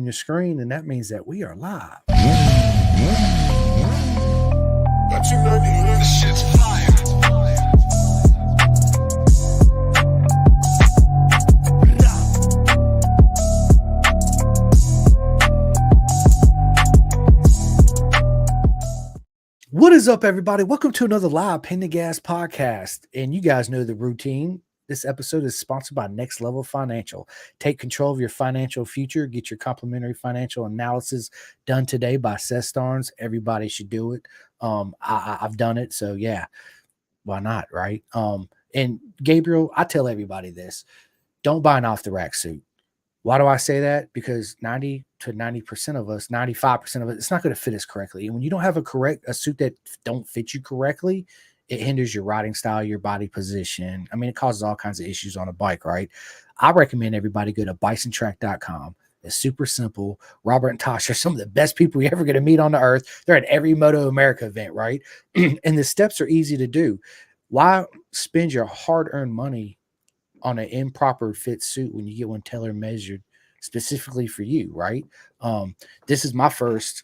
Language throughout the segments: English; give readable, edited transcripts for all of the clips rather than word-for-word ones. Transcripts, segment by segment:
your screen, and that means that we are live. Got you learning this shit's fire. What is up, everybody? Welcome to another live Pin the Gas podcast. And you guys know the routine. This episode is sponsored by Next Level Financial. Take control of your financial future. Get your complimentary financial analysis done today by Seth Starnes. Everybody should do it. I've done it, so yeah, why not, right? And Gabriel, I tell everybody this: don't buy an off-the-rack suit. Why do I say that? Because 90 to 90% of us, 95% of it, it's not going to fit us correctly. And when you don't have a suit that don't fit you correctly, it hinders your riding style, your body position. I mean, it causes all kinds of issues on a bike, right? I recommend everybody go to bisontrack.com. It's super simple. Robert and Tosh are some of the best people you're ever going to meet on the earth. They're at every Moto America event, right? And the steps are easy to do. Why spend your hard-earned money on an improper fit suit when you get one tailor measured specifically for you, right? This is my first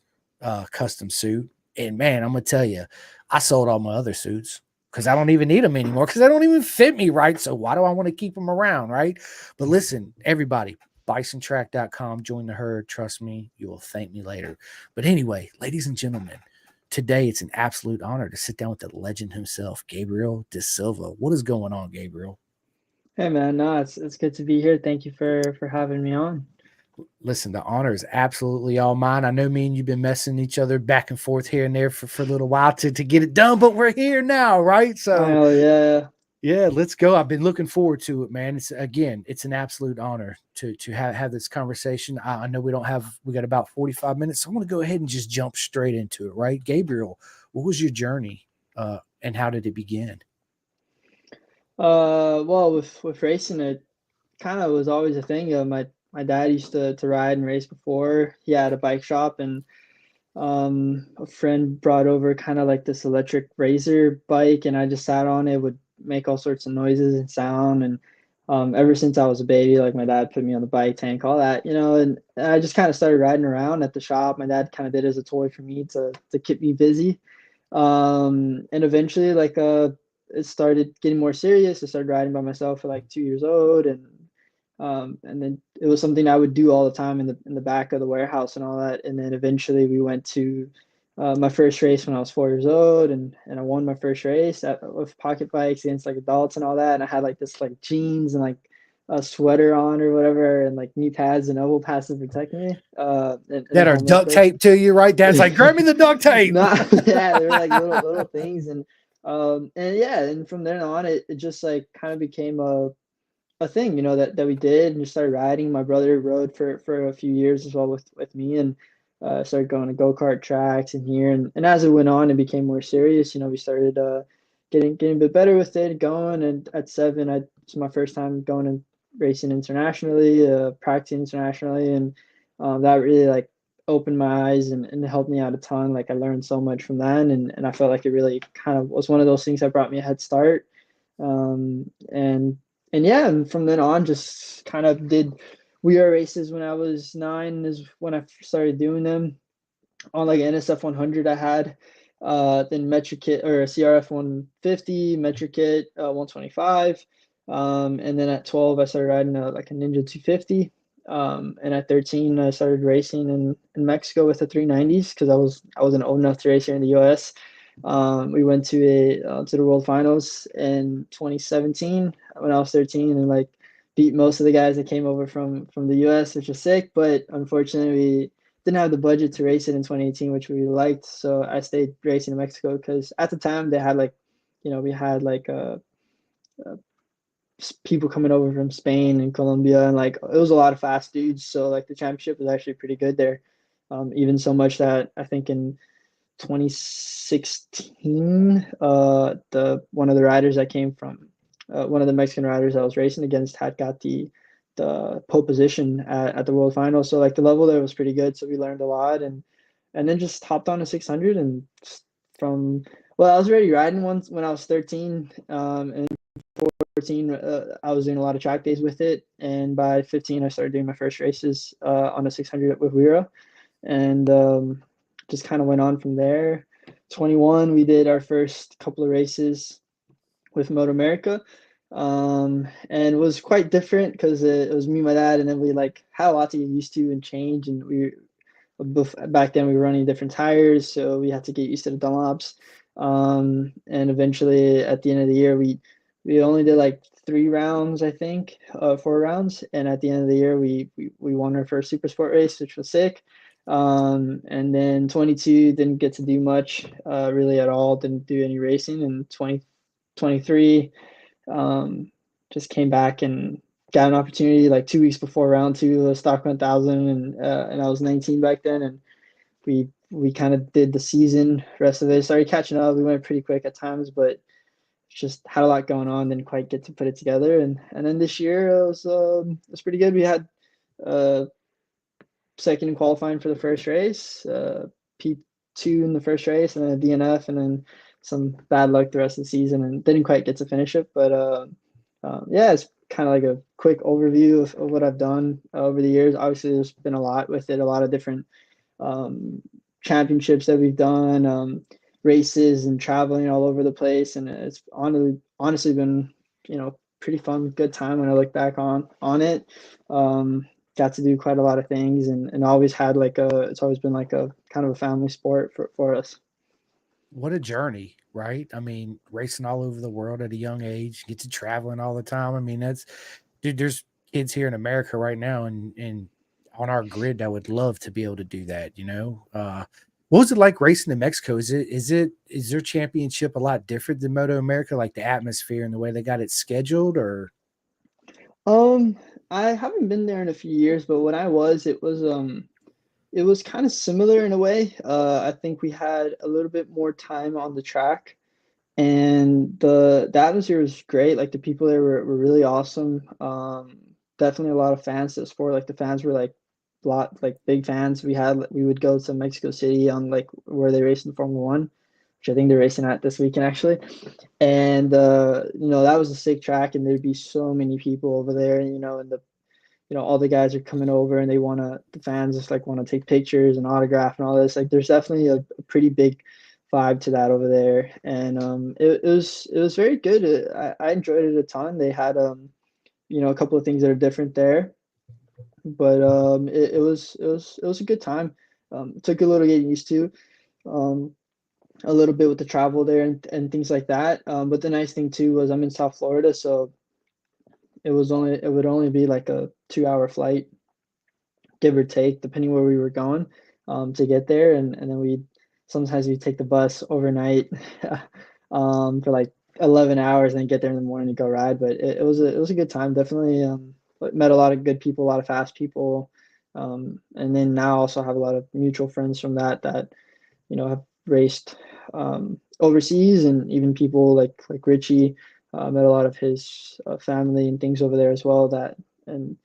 custom suit, and man, I'm gonna tell you, I sold all my other suits because I don't even need them anymore because they don't even fit me right. So why do I want to keep them around, right? But listen, everybody, bisontrack.com, join the herd. Trust me, you will thank me later. But anyway, ladies and gentlemen, today it's an absolute honor to sit down with the legend himself, Gabriel Da Silva. What is going on, Gabriel? Hey man, no, it's good to be here. Thank you for having me on. Listen, the honor is absolutely all mine. I know me and you've been messing each other back and forth here and there for a little while to get it done, but we're here now, right? So yeah, let's go. I've been looking forward to it, man. It's an absolute honor to have this conversation. I know we got about 45 minutes, so I want to go ahead and just jump straight into it, right? Gabriel, what was your journey and how did it begin? Well, with racing, it kind of was always a thing. My dad used to ride and race before. He had a bike shop, and a friend brought over kind of like this electric razor bike, and I just sat on it. Would make all sorts of noises and sound, and ever since I was a baby, like my dad put me on the bike tank, all that, and I just kind of started riding around at the shop. My dad kind of did it as a toy for me to keep me busy. And eventually, it started getting more serious. I started riding by myself at like 2 years old, and then it was something I would do all the time in the back of the warehouse and all that. And then eventually we went to my first race when I was 4 years old, and I won my first race with pocket bikes against like adults and all that. And I had like this like jeans and like a sweater on or whatever, and like knee pads and elbow pads to protect me. That are duct tape to you, right? Dad's like, grab me the duct tape. Yeah, they were like little things, and from then on, it just like kind of became a thing, that we did, and just started riding. My brother rode for a few years as well with me, and started going to go-kart tracks and here, and as it went on and became more serious, we started getting a bit better with it, going. And at 7, it's my first time going and racing internationally, practicing internationally, and that really like opened my eyes and helped me out a ton. Like I learned so much from that, and I felt like it really kind of was one of those things that brought me a head start. And from then on, just kind of did WER races. When I was 9 is when I started doing them on like NSF 100. I had then Metric Kit or a CRF 150, Metric Kit 125, and then at 12 I started riding like a Ninja 250. And at 13 I started racing in Mexico with the 390s because I wasn't old enough to race here in the US. We went to the World Finals in 2017 when I was 13, and like beat most of the guys that came over from the US, which was sick. But unfortunately, we didn't have the budget to race it in 2018, which we liked. So I stayed racing in Mexico because at the time they had we had people coming over from Spain and Colombia, and like it was a lot of fast dudes. So like the championship was actually pretty good there. Even so much that I think in 2016, one of the riders that came from one of the Mexican riders I was racing against had got the pole position at the World Finals. So like the level there was pretty good. So we learned a lot, and then just hopped on a 600, and I was already riding once when I was 13, and 14, I was doing a lot of track days with it, and by 15, I started doing my first races on a 600 with Wira, and just kind of went on from there. 21, we did our first couple of races with Moto America, and it was quite different because it was me, my dad, and then we like had a lot to get used to and change, and back then we were running different tires, so we had to get used to the Dunlops. And eventually at the end of the year, we only did like 3 rounds, I think, 4 rounds. And at the end of the year, we won our first super sport race, which was sick. And then 22 didn't get to do much really at all, didn't do any racing. And 2023 just came back and got an opportunity like 2 weeks before round 2 of the Stock 1000, and I was 19 back then, and we kind of did the season. Rest of it started catching up. We went pretty quick at times, but just had a lot going on. Didn't quite get to put it together. And then this year it was pretty good. We had second in qualifying for the first race, P2 in the first race, and then a DNF, and then some bad luck the rest of the season, and didn't quite get to finish it. But yeah, it's kind of like a quick overview of what I've done over the years. Obviously, there's been a lot with it, a lot of different championships that we've done, races, and traveling all over the place. And it's honestly been, pretty fun, good time when I look back on it. Got to do quite a lot of things, and always had it's always been like a kind of a family sport for us. What a journey, right? I mean, racing all over the world at a young age, get to traveling all the time. I mean, dude, there's kids here in America right now and on our grid that would love to be able to do that, what was it like racing in Mexico? Is their championship a lot different than Moto America, like the atmosphere and the way they got it scheduled, or? I haven't been there in a few years, but when I was, it was kind of similar in a way. I think we had a little bit more time on the track, and the atmosphere was great. Like the people there were really awesome. Definitely a lot of fans to the sport. Like the fans were like big fans. We would go to Mexico City on like where they race in Formula One, which I think they're racing at this weekend actually. And that was a sick track, and there'd be so many people over there, and all the guys are coming over, and the fans just like want to take pictures and autograph and all this. Like there's definitely a pretty big vibe to that over there. And it was very good. I enjoyed it a ton. They had a couple of things that are different there, but it was a good time. It took a little getting used to, a little bit with the travel there and things like that. But the nice thing too was I'm in South Florida, so it would only be like a 2-hour flight, give or take, depending where we were going, to get there. And then sometimes we take the bus overnight for like 11 hours and then get there in the morning to go ride. But it was a good time. Definitely met a lot of good people, a lot of fast people. And then now also have a lot of mutual friends from that have raced overseas, and even people like Richie. Met a lot of his family and things over there as well. And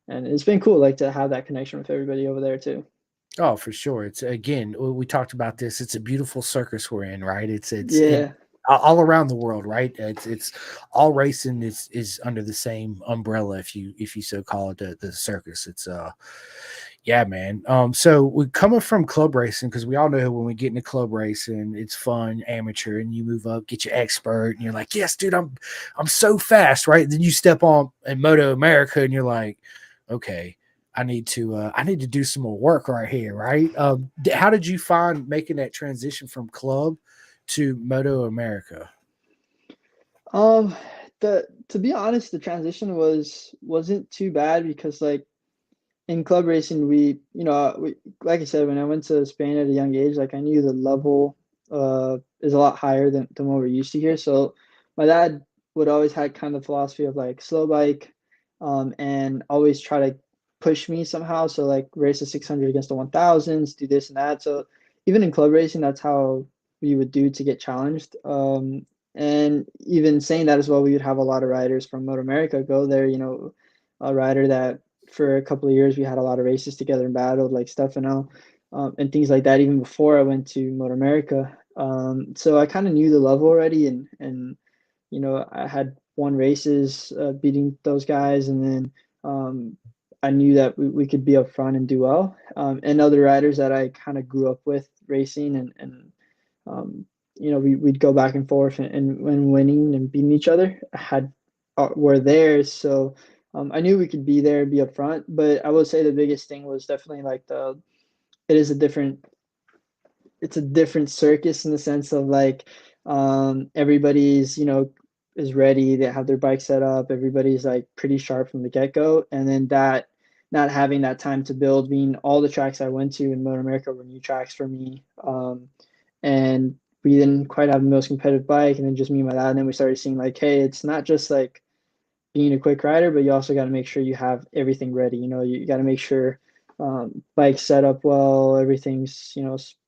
it's been cool, like to have that connection with everybody over there too. Oh, for sure. It's again, we talked about this. It's a beautiful circus we're in, right? It's Yeah. all around the world, right? It's all racing is under the same umbrella, if you so call it, the circus. It's yeah, man. So we're coming from club racing, because we all know when we get into club racing, it's fun, amateur, and you move up, get your expert, and you're like, yes, dude, I'm so fast, right? Then you step on in Moto America, and you're like, okay, I need to do some more work right here, right? How did you find making that transition from club to Moto America? To be honest, the transition wasn't too bad, because like in club racing, like I said, when I went to Spain at a young age, like I knew the level is a lot higher than what we're used to here. So my dad would always had kind of philosophy of like slow bike, and always try to push me somehow. So like race a 600 against the 1000s, do this and that. So even in club racing, that's how we would do to get challenged. And even saying that as well, we would have a lot of riders from Moto America go there. A rider that for a couple of years we had a lot of races together and battled, like Stefano, and things like that, even before I went to Moto America. So I kind of knew the level already, and I had won races, beating those guys, and then I knew that we could be up front and do well. And other riders that I kind of grew up with racing, and we'd go back and forth, and when winning and beating each other were there. So I knew we could be there, be up front. But I would say the biggest thing was definitely like it is a different it's a different circus in the sense of like everybody's is ready, they have their bike set up, everybody's like pretty sharp from the get-go, and then that not having that time to build, being all the tracks I went to in Motor America were new tracks for me, and we didn't quite have the most competitive bike, and then just me and my dad, and then we started seeing like, hey, it's not just like being a quick rider, but you also got to make sure you have everything ready. You got to make sure bike set up well, everything's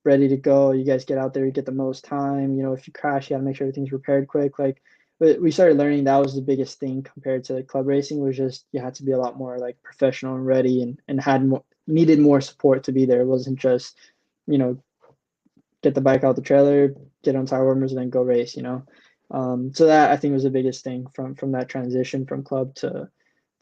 ready to go. You guys get out there, you get the most time. If you crash, you got to make sure everything's repaired quick. But we started learning that was the biggest thing compared to club racing, was just you had to be a lot more like professional and ready, and needed more support to be there. It wasn't just get the bike out the trailer, get on tire warmers, and then go race. So that I think was the biggest thing from that transition from club to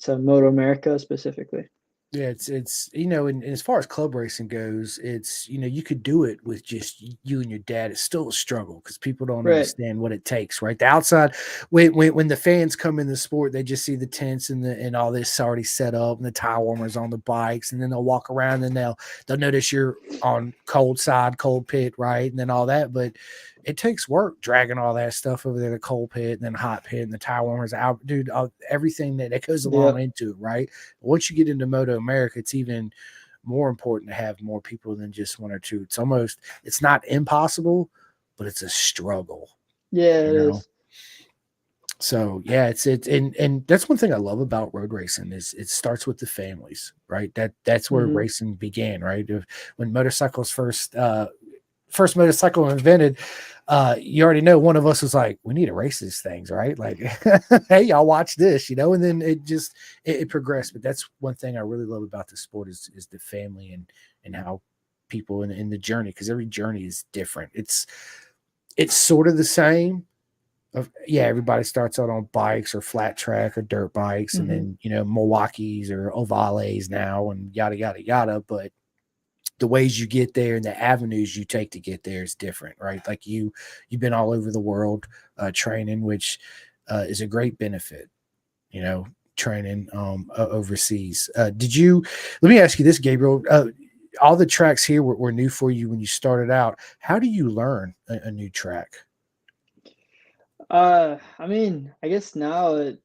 Moto America specifically. Yeah, it's and as far as club racing goes, it's you could do it with just you and your dad. It's still a struggle because people don't Right. understand what it takes, right? The outside, when the fans come in the sport, they just see the tents and all this already set up and the tire warmers on the bikes, and then they'll walk around and they'll notice you're on cold side, cold pit, right, and then all that. But it takes work dragging all that stuff over there, the cold pit and then hot pit and the tire warmers out, dude. Everything that goes along Yep. into it, right? Once you get into Moto America, it's even more important to have more people than just one or two. It's not impossible, but it's a struggle, Yeah, you it know. is. So yeah, it's and that's one thing I love about road racing is it starts with the families, right? That's where Mm-hmm. racing began, right? When motorcycles first motorcycle invented, you already know one of us was like, we need to race these things, right? Like, hey, y'all watch this, and then it progressed. But that's one thing I really love about the sport is the family and how people in the journey, because every journey is different. It's sort of the same. Yeah, everybody starts out on bikes or flat track or dirt bikes, and Mm-hmm. then Milwaukee's or ovales now and yada yada yada. But the ways you get there and the avenues you take to get there is different, right? Like you've been all over the world training, which is a great benefit, training overseas. Let me ask you this, Gabriel. All the tracks here were new for you when you started out. How do you learn a new track? I mean, I guess now it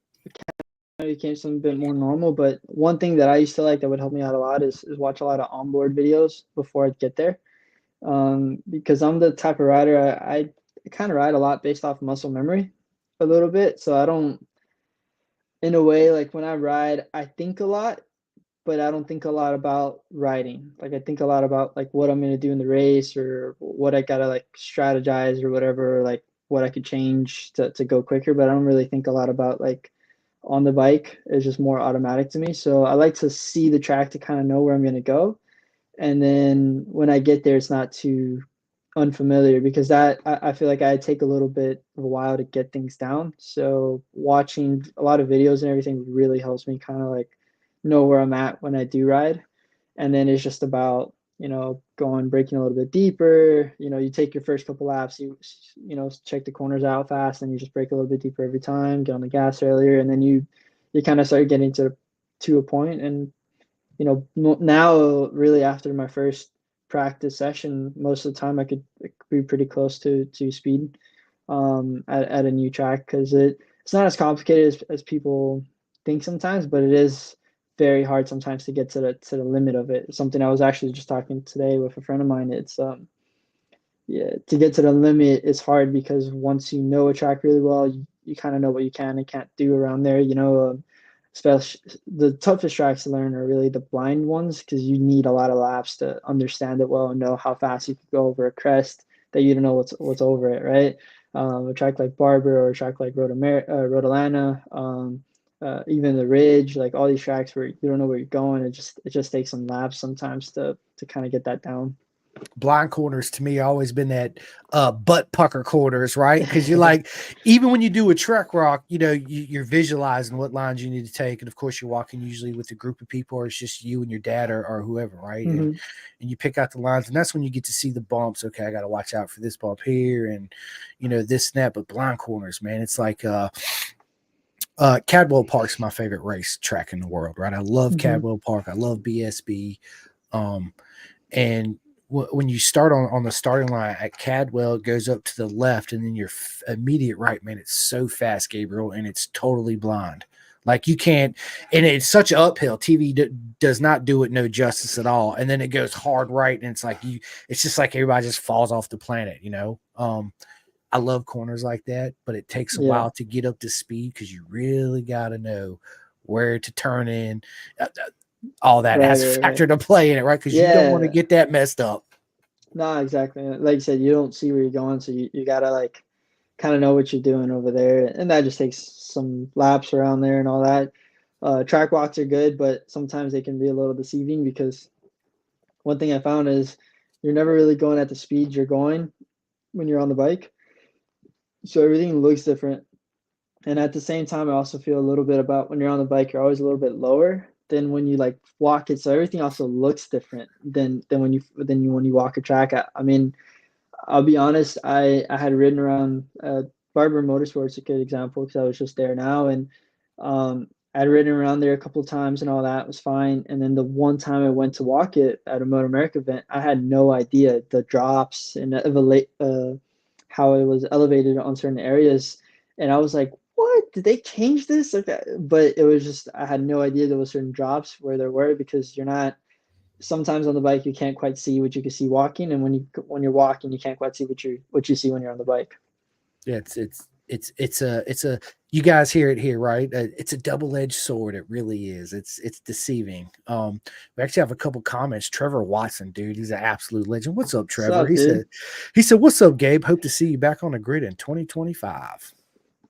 became something a bit more normal, but one thing that I used to like that would help me out a lot is watch a lot of onboard videos before I'd get there. Because I'm the type of rider, I kind of ride a lot based off muscle memory a little bit. So I don't, in a way, like when I ride, I think a lot, but I don't think a lot about riding. Like I think a lot about like what I'm gonna do in the race, or what I gotta like strategize or whatever, or like what I could change to go quicker. But I don't really think a lot about like on the bike. It's just more automatic to me. So I like to see the track to kind of know where I'm gonna go. And then when I get there, it's not too unfamiliar, because I feel like I take a little bit of a while to get things down. So watching a lot of videos and everything really helps me kind of like know where I'm at when I do ride. And then it's just about, going, breaking a little bit deeper. You take your first couple laps, check the corners out fast, and you just break a little bit deeper every time, get on the gas earlier, and then you kind of start getting to a point. And now really after my first practice session, most of the time I could be pretty close to speed at a new track, because it's not as complicated as people think sometimes, but it is very hard sometimes to get to the limit of it. Something I was actually just talking today with a friend of mine. It's yeah, to get to the limit is hard, because once you know a track really well, you kind of know what you can and can't do around there. Especially the toughest tracks to learn are really the blind ones, because you need a lot of laps to understand it well and know how fast you could go over a crest that you don't know what's over it, right? A track like Barber, or a track like Road Atlanta, even the Ridge, like all these tracks where you don't know where you're going. It just takes some laps sometimes to kind of get that down. blind corners to me always been that butt pucker corners, right? Because you're like, even when you do a trek rock, you're visualizing what lines you need to take, and of course you're walking usually with a group of people, or it's just you and your dad or whoever, right? And you pick out the lines, and that's when you get to see the bumps. Okay, I got to watch out for this bump here, and this snap. But blind corners, man, it's like Cadwell Park's my favorite race track in the world, right? I love Cadwell Park. I love BSB. And when you start on the starting line at Cadwell, it goes up to the left, and then your immediate right, man, it's so fast, Gabriel, and it's totally blind. Like you can't, and it's such an uphill. TV does not do it no justice at all. And then it goes hard right, and it's like it's just like everybody just falls off the planet, I love corners like that, but it takes a while to get up to speed because you really got to know where to turn in. All that has a factor to play in it, right? Because you don't want to get that messed up. No, exactly. Like you said, you don't see where you're going, so you gotta like kind of know what you're doing over there, and that just takes some laps around there and all that. Track walks are good, but sometimes they can be a little deceiving because one thing I found is you're never really going at the speed you're going when you're on the bike, so everything looks different. And at the same time, I also feel a little bit about when you're on the bike, you're always a little bit lower than when you like walk it. So everything also looks different than when you walk a track. I mean, I'll be honest, I had ridden around Barber Motorsports, a good example, because I was just there now, and I'd ridden around there a couple of times and all that was fine. And then the one time I went to walk it at a Motor America event, I had no idea the drops and how it was elevated on certain areas, and I was like, what? Did they change this? Okay. But it was just I had no idea there was certain drops where there were because you're not sometimes on the bike you can't quite see what you can see walking, and when you're walking you can't quite see what you see when you're on the bike. Yeah, it's a you guys hear it here, right? It's a double-edged sword. It really is. It's deceiving. We actually have a couple comments. Trevor Watson, dude, he's an absolute legend. What's up, Trevor? What's up, he said, "What's up, Gabe? Hope to see you back on the grid in 2025."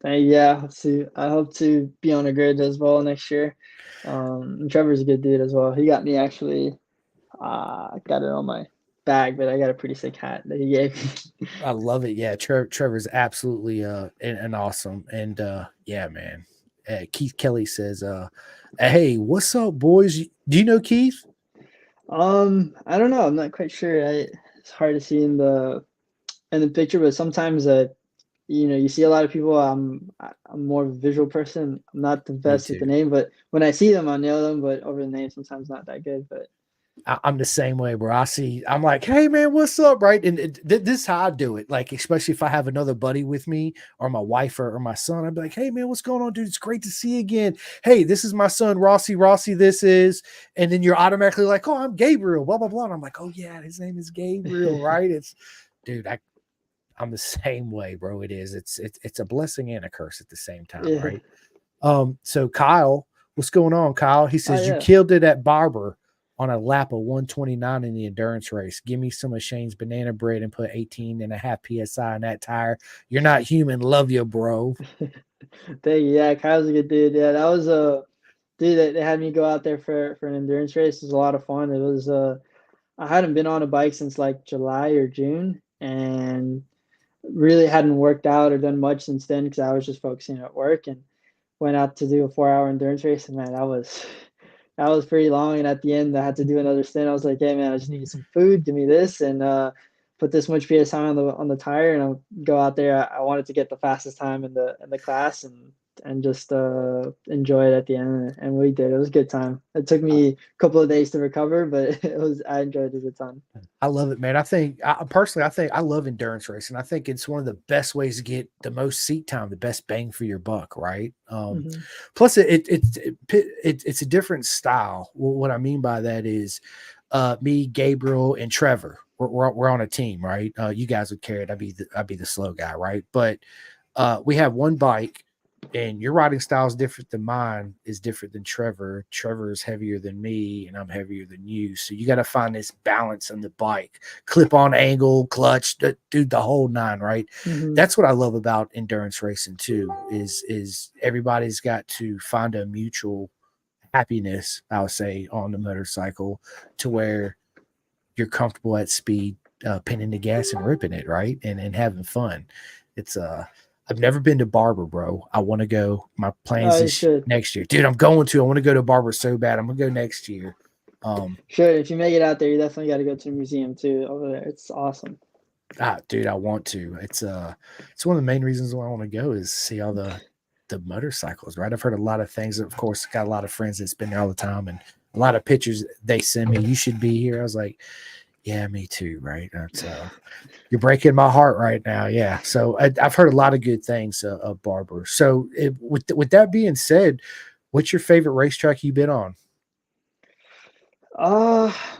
Yeah, I hope to be on a grid as well next year. And Trevor's a good dude as well. He got me actually. I got it on my bag, but I got a pretty sick hat that he gave me. I love it. Yeah, Trevor's absolutely an awesome. And yeah, man. Keith Kelly says, "Hey, what's up, boys? Do you know Keith?" I don't know. I'm not quite sure. It's hard to see in the picture, but sometimes you see a lot of people. I'm more of a visual person. I'm not the best with the name, but when I see them, I know them. But over the name, sometimes not that good. But I'm the same way, bro. I'm like, hey man, what's up, right? And this is how I do it. Like, especially if I have another buddy with me or my wife or my son, I'd be like, hey man, what's going on, dude? It's great to see you again. Hey, this is my son, Rossi. This is, and then you're automatically like, oh, I'm Gabriel, blah blah blah. And I'm like, oh yeah, his name is Gabriel, right? It's, dude, I'm the same way, bro. It is. It's a blessing and a curse at the same time, right? So Kyle, what's going on, Kyle? He says you killed it at Barber on a lap of 129 in the endurance race. Give me some of Shane's banana bread and put 18.5 psi in that tire. You're not human. Love you, bro. Thank you. Yeah, Kyle's a good dude. Yeah, that was a dude that they had me go out there for an endurance race. It was a lot of fun. It was I hadn't been on a bike since like July or June, and really hadn't worked out or done much since then because I was just focusing at work, and went out to do a 4-hour endurance race. And man, that was pretty long. And at the end, I had to do another stint. I was like, hey man, I just need some food. Give me this, and put this much PSI on the tire, and I'll go out there. I wanted to get the fastest time in the class, and just enjoy it at the end. And we did. It was a good time. It took me a couple of days to recover, but I enjoyed it a ton. I love it, man. I think personally, I love endurance racing. I think it's one of the best ways to get the most seat time, the best bang for your buck, right? Plus, it's a different style. Well, what I mean by that is, me, Gabriel, and Trevor. We're on a team, right? You guys would carry it. I'd be the slow guy, right? But we have one bike. And your riding style is different than mine, is different than Trevor. Trevor is heavier than me, and I'm heavier than you. So you got to find this balance on the bike, clip on angle, clutch, dude, the whole nine, right? That's what I love about endurance racing too, is everybody's got to find a mutual happiness, I would say, on the motorcycle to where you're comfortable at speed, pinning the gas and ripping it, right? And having fun. It's I've never been to Barber, bro. I want to go. My plans You this should. next year, dude. I'm going to. I want to go to Barber so bad. I'm gonna go next year. Sure, if you make it out there, you definitely got to go to the museum too over there. It's awesome. Dude, I want to. It's one of the main reasons why I want to go is see all the motorcycles, right? I've heard a lot of things. Of course, got a lot of friends that's been there all the time, and a lot of pictures they send me. You should be here. I was like, yeah, me too, right? That's you're breaking my heart right now. Yeah. So I've heard a lot of good things of Barber. So with that being said, what's your favorite racetrack you've been on?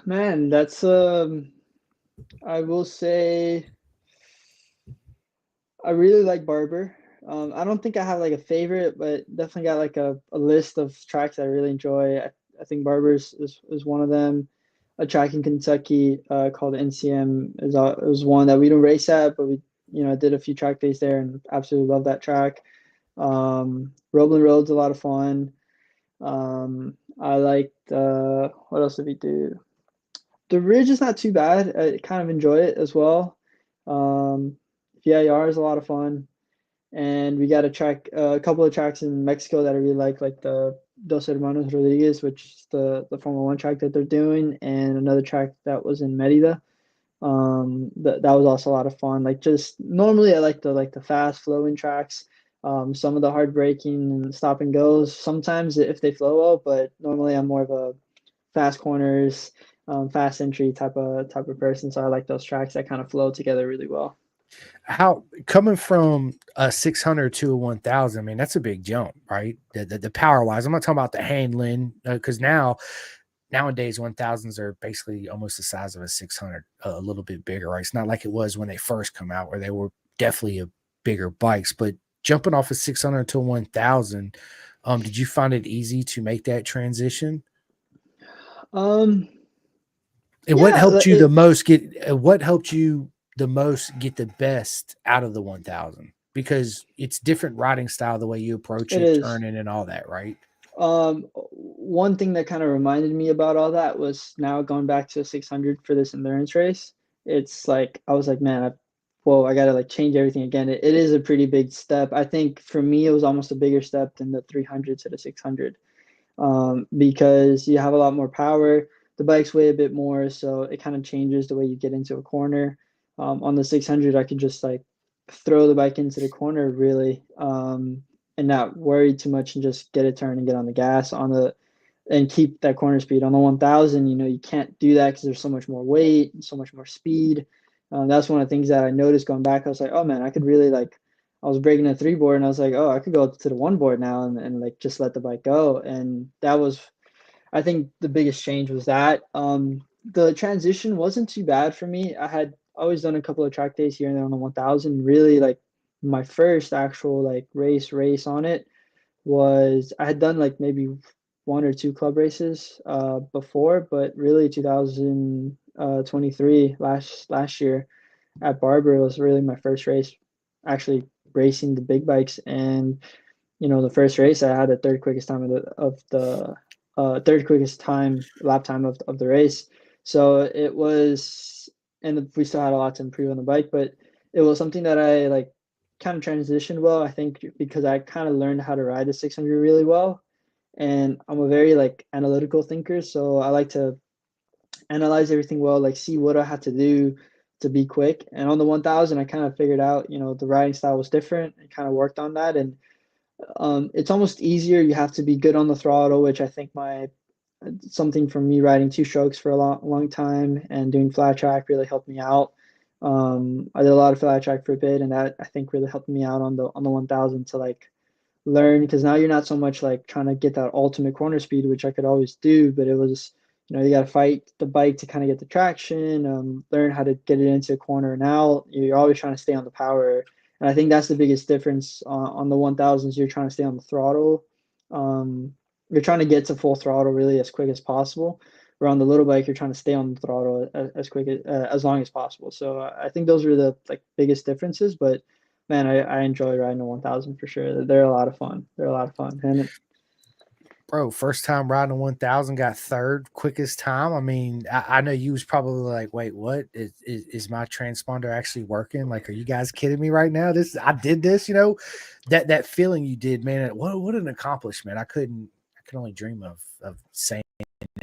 Man, that's I will say I really like Barber. I don't think I have like a favorite, but definitely got like a list of tracks I really enjoy. I think Barber's is one of them. A track in Kentucky called NCM is one that we don't race at, but we did a few track days there and absolutely love that track. Roebling Road's a lot of fun. I liked what else did we do? The Ridge is not too bad. I kind of enjoy it as well. Um, VIR is a lot of fun, and we got a couple of tracks in Mexico that I really like the Dos Hermanos Rodriguez, which is the Formula One track that they're doing, and another track that was in Merida. That was also a lot of fun. Like just normally I like the fast flowing tracks. Some of the hard braking and stop and goes sometimes if they flow well, but normally I'm more of a fast corners, fast entry type of person. So I like those tracks that kind of flow together really well. How coming from a 600 to a 1000, I mean, that's a big jump, right? The power wise, I'm not talking about the handling because nowadays 1000s are basically almost the size of a 600, a little bit bigger, right? It's not like it was when they first come out where they were definitely a bigger bikes, but jumping off a 600 to 1000, did you find it easy to make that transition? Um, And yeah, what helped you the most get the best out of the 1000? Because it's different riding style, the way you approach it it, is. turning and all that, right? One thing that kind of reminded me about all that was now going back to 600 for this endurance race. It's like I was like, man, whoa, I gotta like change everything again. It is a pretty big step. I think for me, it was almost a bigger step than the 300 to the 600, because you have a lot more power. The bikes weigh a bit more, so it kind of changes the way you get into a corner. On the 600, I could just like throw the bike into the corner really, and not worry too much and just get a turn and get on the gas and keep that corner speed. On the 1000, you can't do that because there's so much more weight and so much more speed. That's one of the things that I noticed going back. I was like, oh man, I could really like, I was breaking a three board and I was like, oh, I could go to the one board now and like just let the bike go. And that was, I think the biggest change was that. The transition wasn't too bad for me. I had always done a couple of track days here and there on the 1000. Really, like my first actual like race on it was I had done like maybe one or two club races before, but really 2023 last year at Barber was really my first race actually racing the big bikes. And the first race I had the third quickest time of the third quickest time lap time of the race. So it was, and we still had a lot to improve on the bike, but it was something that I like kind of transitioned well. I think because I kind of learned how to ride the 600 really well, and I'm a very like analytical thinker, so I like to analyze everything well, like see what I had to do to be quick. And on the 1000, I kind of figured out, the riding style was different and kind of worked on that. And it's almost easier. You have to be good on the throttle, which I think something from me riding two strokes for a long time and doing flat track really helped me out. I did a lot of flat track for a bit, and that I think really helped me out on the 1000 to like learn, because now you're not so much like trying to get that ultimate corner speed, which I could always do, but it was, you got to fight the bike to kind of get the traction, learn how to get it into a corner and out. You're always trying to stay on the power. And I think that's the biggest difference on the 1000s. You're trying to stay on the throttle. You're trying to get to full throttle really as quick as possible. Where on the little bike, you're trying to stay on the throttle as quick as long as possible. So I think those are the like biggest differences. But man, I enjoy riding a 1000 for sure. They're a lot of fun. They're a lot of fun. And Bro, first time riding a 1000, got third quickest time. I mean, I know you was probably like, wait, what is my transponder actually working? Like, are you guys kidding me right now? I did this, that feeling you did, man. What an accomplishment. I could only dream of saying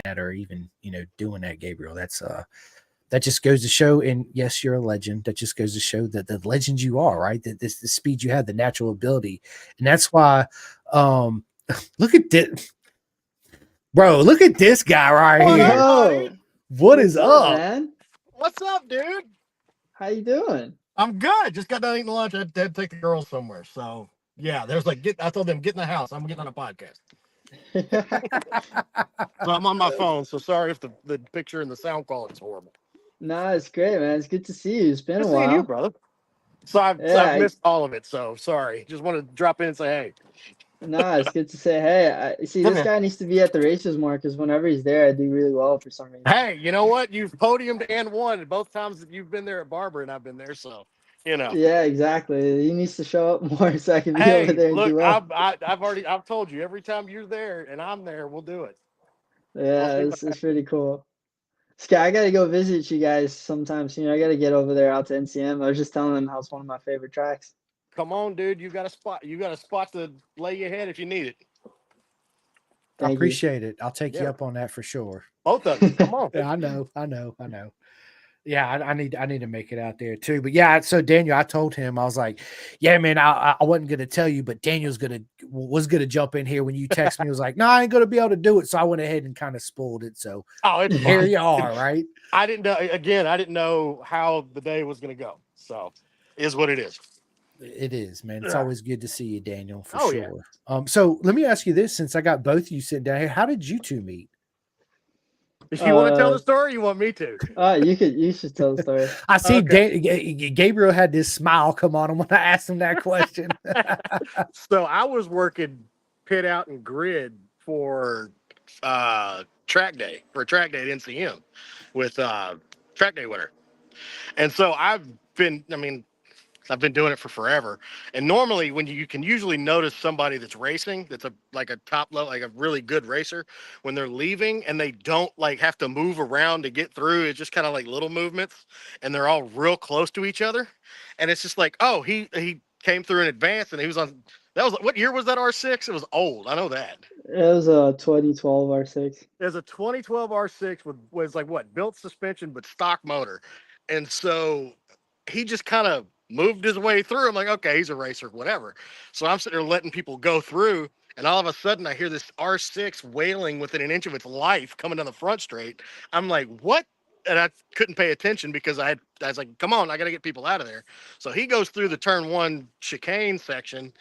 that or even, doing that, Gabriel. That just goes to show, and yes, you're a legend. That just goes to show that the legend you are, right? That the speed you have, the natural ability. And that's why, look at this. Bro, look at this guy right What here. up, buddy? Yo, What is what's up, up? man? What's up, dude? How you doing? I'm good. Just got done eating lunch. I had to take the girls somewhere. So yeah, there's like I told them get in the house. I'm getting on a podcast. So I'm on my phone. So sorry if the picture and the sound quality is horrible. Nah, it's great, man. It's good to see you. It's been Good a seeing you, while. brother. So I've Yeah, missed all of it. So sorry. Just wanted to drop in and say hey. nah, it's good to say, hey, see, this guy needs to be at the races more because whenever he's there, I do really well for some reason. Hey, you know what? You've podiumed and won both times that you've been there at Barber and I've been there. So Yeah, exactly. He needs to show up more so I can be over Hey, there and look, do well. I've told you every time you're there and I'm there, we'll do it. We'll Yeah, see what it's happens. pretty cool. Sky, I gotta go visit you guys sometime soon. I gotta get over there out to NCM. I was just telling them how it's one of my favorite tracks. Come on, dude. You got a spot. You got a spot to lay your head if you need it. I Thank you. appreciate it. I'll take you Yeah. up on that for sure. Both of you. Come on. Yeah, I know. Yeah, I need to make it out there too. But yeah, so Daniel, I told him, I was like, yeah, man, I wasn't gonna tell you, but Daniel's was gonna jump in here when you text me. He was like, no, I ain't gonna be able to do it. So I went ahead and kind of spoiled it. So It's here fine. you are, right? I didn't know. Again, I didn't know how the day was going to go. So, is what it is. It is, man. It's Yeah. always good to see you, Daniel, for Oh, yeah. sure. So let me ask you this: since I got both of you sitting down here, how did you two meet? You want to tell the story? Or you want me to? You should tell the story. I see Okay. Gabriel had this smile come on him when I asked him that question. So I was working pit out and grid for track day at NCM with track day winner. And so I've been doing it for forever. And normally when you can usually notice somebody that's racing, that's like a top level, like a really good racer, when they're leaving and they don't like have to move around to get through. It's just kind of like little movements and they're all real close to each other. And it's just like, oh, he came through in advance and he was on, what year was that R6? It was old. I know that. It was a 2012 R6. There's a 2012 R6 was like what, built suspension but stock motor. And so he just kind of moved his way through. I'm like, okay, he's a racer, whatever. So I'm sitting there letting people go through, and all of a sudden I hear this R6 wailing within an inch of its life coming down the front straight. I'm like, what? And I couldn't pay attention because I was like, come on, I got to get people out of there. So he goes through the turn one chicane section.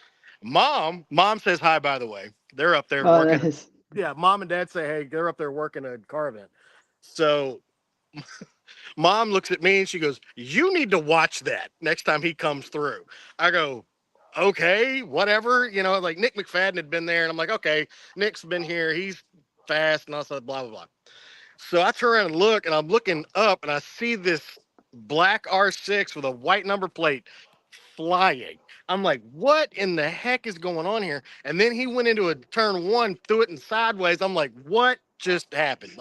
Mom says hi, by the way. They're up there Oh, working. nice. Yeah, mom and dad say, hey, they're up there working a car event. So mom looks at me and she goes, you need to watch that next time he comes through. I go, okay, whatever. Like Nick McFadden had been there. And I'm like, okay, Nick's been here. He's fast and all that, blah, blah, blah. So I turn around and look, and I'm looking up and I see this black R6 with a white number plate flying. I'm like, what in the heck is going on here? And then he went into a turn one, threw it in sideways. I'm like, what just happened?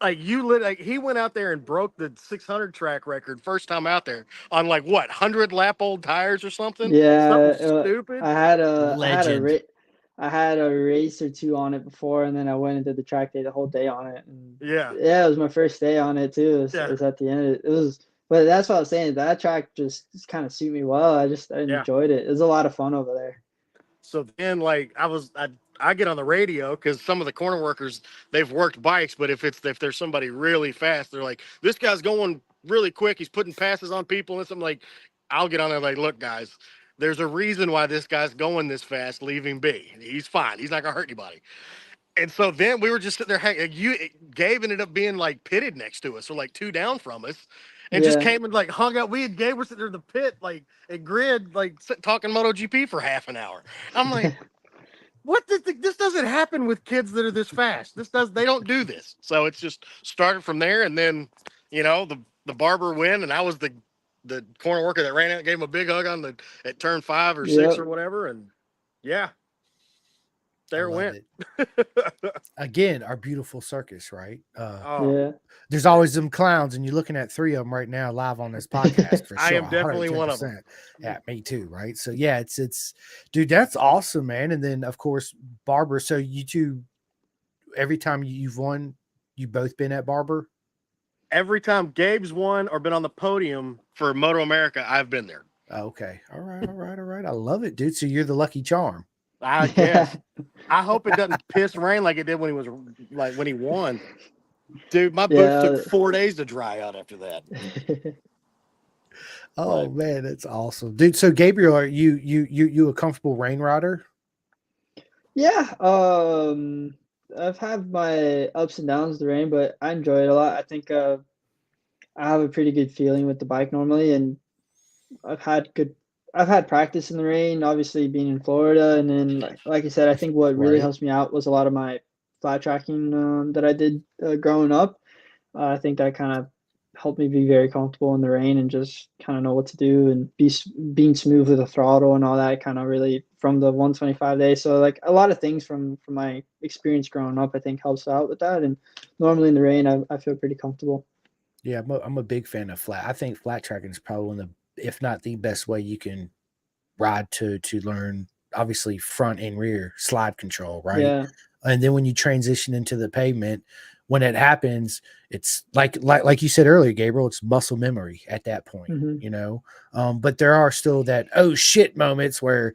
He went out there and broke the 600 track record first time out there on like what 100 lap old tires or something. Yeah, Something stupid. I had a Legend. I had a race or two on it before, and then I went and did the track day the whole day on it. And Yeah. yeah, it was my first day on it too. It Yeah. was at the end. It was, but that's what I was saying. That track just kind of suit me well. I Yeah. enjoyed it. It was a lot of fun over there. So then, like, I get on the radio because some of the corner workers, they've worked bikes, but if there's somebody really fast, they're like, this guy's going really quick. He's putting passes on people, and I'm like, I'll get on there like, look, guys, there's a reason why this guy's going this fast, leaving B. He's fine. He's not gonna hurt anybody. And so then we were just sitting there. Gabe ended up being like pitted next to us, or like two down from us, and just Yeah. came and like hung out. Gabe were sitting there in the pit, like at grid, like talking MotoGP for half an hour. I'm like, what? This doesn't happen with kids that are this fast. They don't do this. So it's just started from there, and then the barber win, and I was the corner worker that ran out, and gave him a big hug at turn 5 or 6 Yep. or whatever, and yeah. there it love went. it. Again, our beautiful circus, right? Oh, Yeah. There's always them clowns, and you're looking at 3 of them right now live on this podcast for I sure. am definitely one of 110%. them. Yeah, me too, right? So yeah, it's dude, that's awesome, man. And then of course, Barber. So you two, every time you've won, you both been at Barber. Every time Gabe's won or been on the podium for Moto America, I've been there. Okay, all right. I love it, dude. So you're the lucky charm. I guess. I hope it doesn't piss rain like it did when he won. Dude, my boots Yeah. took 4 days to dry out after that. Oh man, that's awesome, dude. So Gabriel, are you a comfortable rain rider? Yeah. I've had my ups and downs with the rain, but I enjoy it a lot. I think I have a pretty good feeling with the bike normally, and I've had practice in the rain, obviously being in Florida, and then like I said, I think what really Right. helps me out was a lot of my flat tracking that I did growing up. I think that kind of helped me be very comfortable in the rain and just kind of know what to do and being smooth with the throttle and all that kind of really from the 125 days. So like a lot of things from my experience growing up, I think helps out with that. And normally in the rain, I feel pretty comfortable. Yeah, I'm a big fan of flat. I think flat tracking is probably one of the, if not the best way you can ride to learn, obviously front and rear slide control, right? Yeah. And then when you transition into the pavement, when it happens, it's like you said earlier, Gabriel, it's muscle memory at that point, Mm-hmm. but there are still that oh shit moments where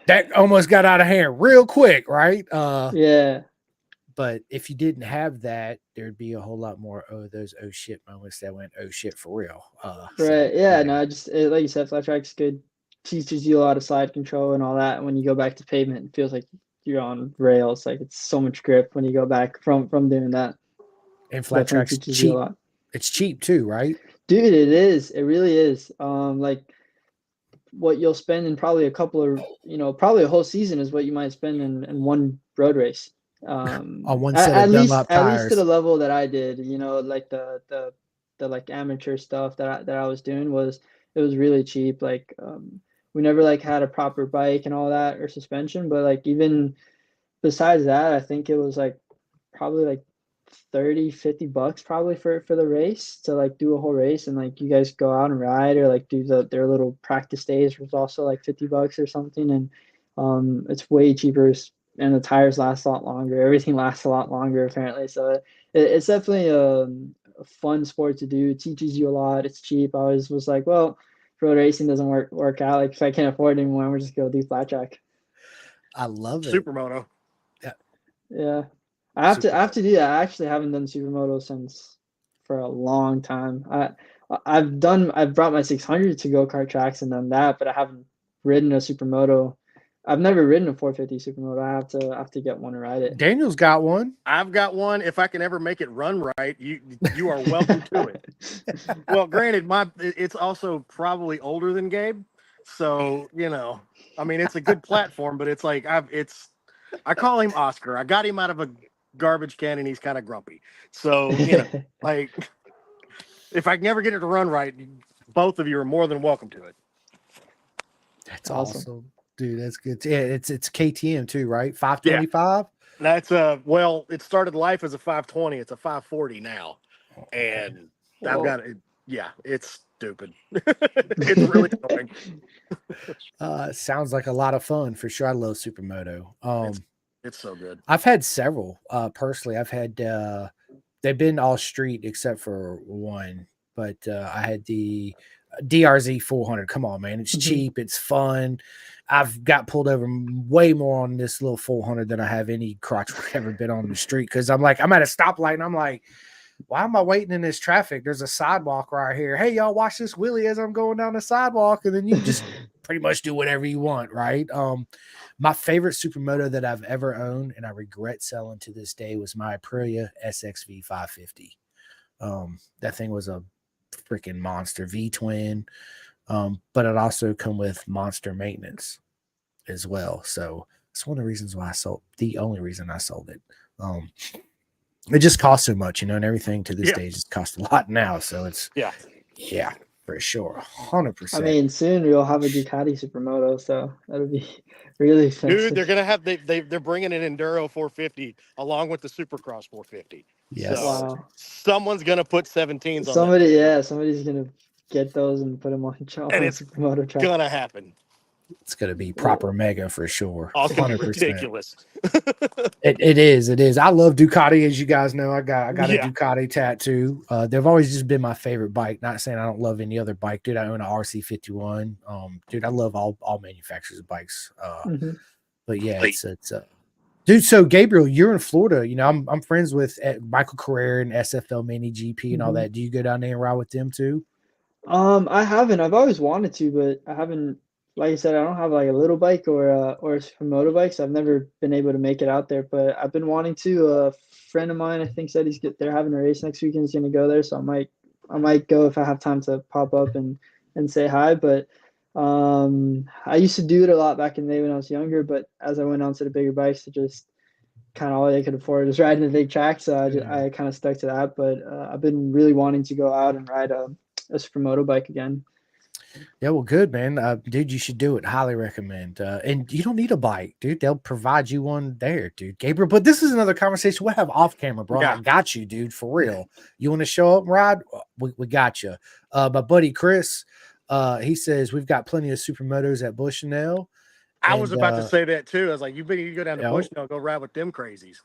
that almost got out of hand real quick, right? Yeah. But if you didn't have that, there'd be a whole lot more those oh shit moments that went oh shit for real. Right. Yeah. No, like you said, flat track's good. Teaches you a lot of slide control and all that. And when you go back to pavement, it feels like you're on rails. Like it's so much grip when you go back from doing that. And flat Definitely track's teaches you a cheap. lot. It's cheap too, right? Dude, it is. It really is. Like what you'll spend in probably a couple of, probably a whole season is what you might spend in one road race. On one set of At least Dunlop to tires. the level that I did, like the like amateur stuff that I was doing it was really cheap. Like we never like had a proper bike and all that or suspension, but like even besides that, I think it was like probably like 30-50 bucks probably for the race to like do a whole race, and like you guys go out and ride or like do their little practice days was also like 50 bucks or something. And it's way cheaper, and the tires last a lot longer, everything lasts a lot longer apparently. So it's definitely a fun sport to do. It teaches you a lot. It's cheap. I always was like, well, road racing doesn't work out. Like if I can't afford it anymore, we're just gonna do flat track. I love it. Supermoto. Yeah. I have to do that. I actually haven't done supermoto for a long time. I've brought my 600 to go-kart tracks and done that, but I haven't ridden a supermoto. I've never ridden a 450 supermoto. I have to get one to ride it. Daniel's got one. I've got one. If I can ever make it run right, you are welcome to it. Well, granted, it's also probably older than Gabe, so I mean, it's a good platform, but it's like I call him Oscar. I got him out of a garbage can, and he's kind of grumpy. So like if I can never get it to run right, both of you are more than welcome to it. That's awesome. Dude, that's good. Yeah, it's KTM too, right? 525. Yeah. That's well, it started life as a 520. It's a 540 now, and I've got it. Yeah, it's stupid. It's really annoying. Sounds like a lot of fun for sure. I love supermoto. It's so good. I've had several. Personally, I've had they've been all street except for one, but I had the DRZ 400. Come on, man, it's cheap, it's fun. I've got pulled over way more on this little 400 than I have any crotch ever been on the street, because I'm at a stoplight and I'm like, why am I waiting in this traffic? There's a sidewalk right here. Hey, y'all, watch this wheelie as I'm going down the sidewalk, and then you just pretty much do whatever you want, right? My favorite supermoto that I've ever owned, and I regret selling to this day, was my Aprilia SXV 550. That thing was a freaking monster V-twin, but it also come with monster maintenance as well. So it's one of the reasons why the only reason I sold it. It just costs so much, and everything to this day just costs a lot now. So it's for for sure, 100%. I mean, soon we'll have a Ducati Supermoto, so that'll be really expensive. Dude, they're gonna have they're bringing an Enduro 450 along with the Supercross 450. Yes. So Wow. someone's gonna put 17s on that. Somebody's gonna get those and put them on And it's Supermoto track. gonna happen. It's going to be proper mega for sure. All gonna be 100%. ridiculous. It is. I love Ducati, as you guys know. I got a Yeah. Ducati tattoo. They've always just been my favorite bike. Not saying I don't love any other bike, dude. I own a RC51. Dude, I love all manufacturers of bikes. Mhm. But yeah, it's dude. So Gabriel, you're in Florida. You know, I'm friends with Michael Carrera and SFL Mini GP and all Mhm. that. Do you go down there and ride with them too? I haven't. I've always wanted to, but I haven't. Like I said, I don't have like a little bike or a Supermoto bike, so I've never been able to make it out there. But I've been wanting to. A friend of mine, I think, said they're having a race next weekend. He's gonna go there, so I might go if I have time to pop up and say hi. But I used to do it a lot back in the day when I was younger. But as I went on to the bigger bikes, it just kind of all I could afford was riding the big track, so I kind of stuck to that. But I've been really wanting to go out and ride a Supermoto bike again. Yeah, well, good, man. Dude, you should do it. Highly recommend. And you don't need a bike, dude. They'll provide you one there, dude. Gabriel, but this is another conversation we'll have off camera, bro. Yeah. I got you, dude, for real. You want to show up and ride? We got you. My buddy Chris, he says we've got plenty of Supermotos at Bushnell. I was about to say that too. I was like, you go down to Bushnell, go ride with them crazies.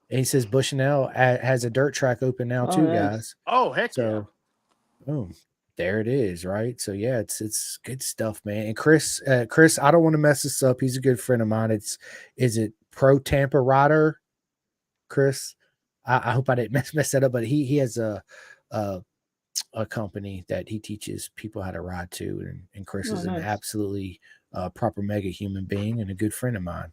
And he says Bushnell has a dirt track open now too, nice. guys. Oh, heck yeah. Boom. There it is, right? So yeah, it's good stuff, man. And Chris, I don't want to mess this up. He's a good friend of mine. Is it Pro Tampa Rider, Chris? I hope I didn't mess that up, but he has a company that he teaches people how to ride to, and Chris is an absolutely proper mega human being and a good friend of mine.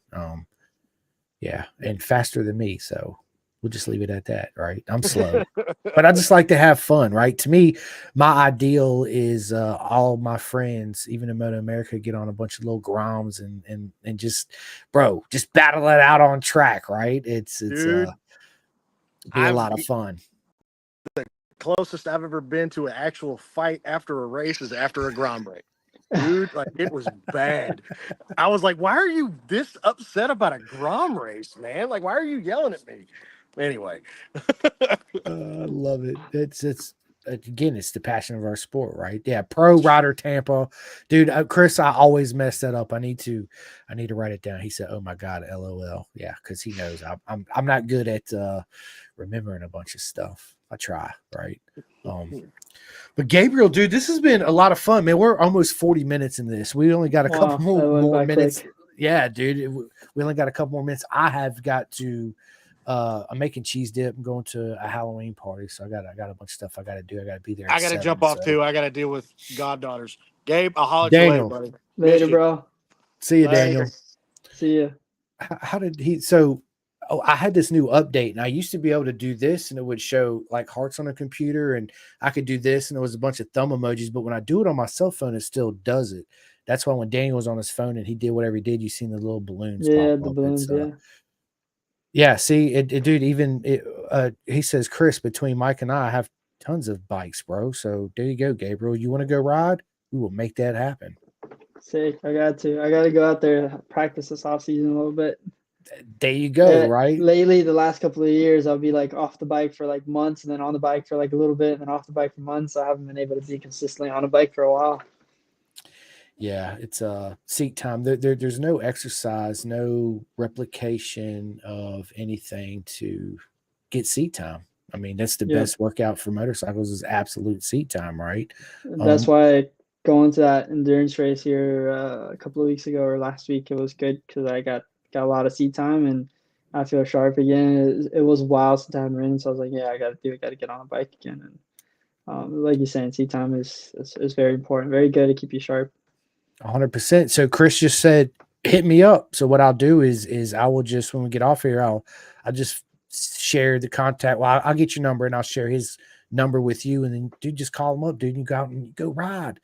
Yeah, and faster than me, so we'll just leave it at that, right? I'm slow, but I just like to have fun, right? To me, my ideal is all my friends, even in Moto America, get on a bunch of little groms and just, bro, just battle it out on track, right? It's Dude, be a lot of fun. The closest I've ever been to an actual fight after a race is after a grom break. Dude, like it was bad. I was like, why are you this upset about a grom race, man? Like, why are you yelling at me? Anyway. I love it. It's again, it's the passion of our sport, right? Yeah, Pro Rider Tampa, dude. Chris, I always mess that up. I need to write it down. He said, "Oh my God, LOL." Yeah, because he knows I'm not good at remembering a bunch of stuff. I try, right? But Gabriel, dude, this has been a lot of fun, man. We're almost 40 minutes in this. We only got a couple more minutes. Quick. Yeah, dude, we only got a couple more minutes. I have got to. I'm making cheese dip. I'm going to a Halloween party, so I got a bunch of stuff I got to do. I got to be there. I got to jump off too. I got to deal with goddaughters. Gabe, I'll holler at you later, buddy. Later, bro. See you, Daniel. See you. How did he? So, I had this new update, and I used to be able to do this, and it would show like hearts on a computer, and I could do this, and there was a bunch of thumb emojis. But when I do it on my cell phone, it still does it. That's why when Daniel was on his phone and he did whatever he did, you seen the little balloons. Yeah, pop the up. balloons. Yeah, see, dude, even he says, Chris, between Mike and I have tons of bikes, bro. So there you go, Gabriel. You want to go ride? We will make that happen. Sick. I got to go out there, practice this off season a little bit. There you go, right? Lately, the last couple of years, I'll be like off the bike for like months and then on the bike for like a little bit and then off the bike for months. I haven't been able to be consistently on a bike for a while. Yeah, it's seat time. There's no exercise, no replication of anything to get seat time. I mean, that's the best workout for motorcycles is absolute seat time, right? That's why going to that endurance race here a couple of weeks ago or last week, it was good because I got a lot of seat time and I feel sharp again. It was a while since I hadn't ridden, so I was like, yeah, I got to get on a bike again. And like you're saying, seat time is very important, very good to keep you sharp. 100%. So Chris just said, hit me up. So what I'll do is I will just, when we get off here, I'll just share the contact. Well, I'll get your number and I'll share his number with you. And then dude, just call him up, dude. You go out and you go ride,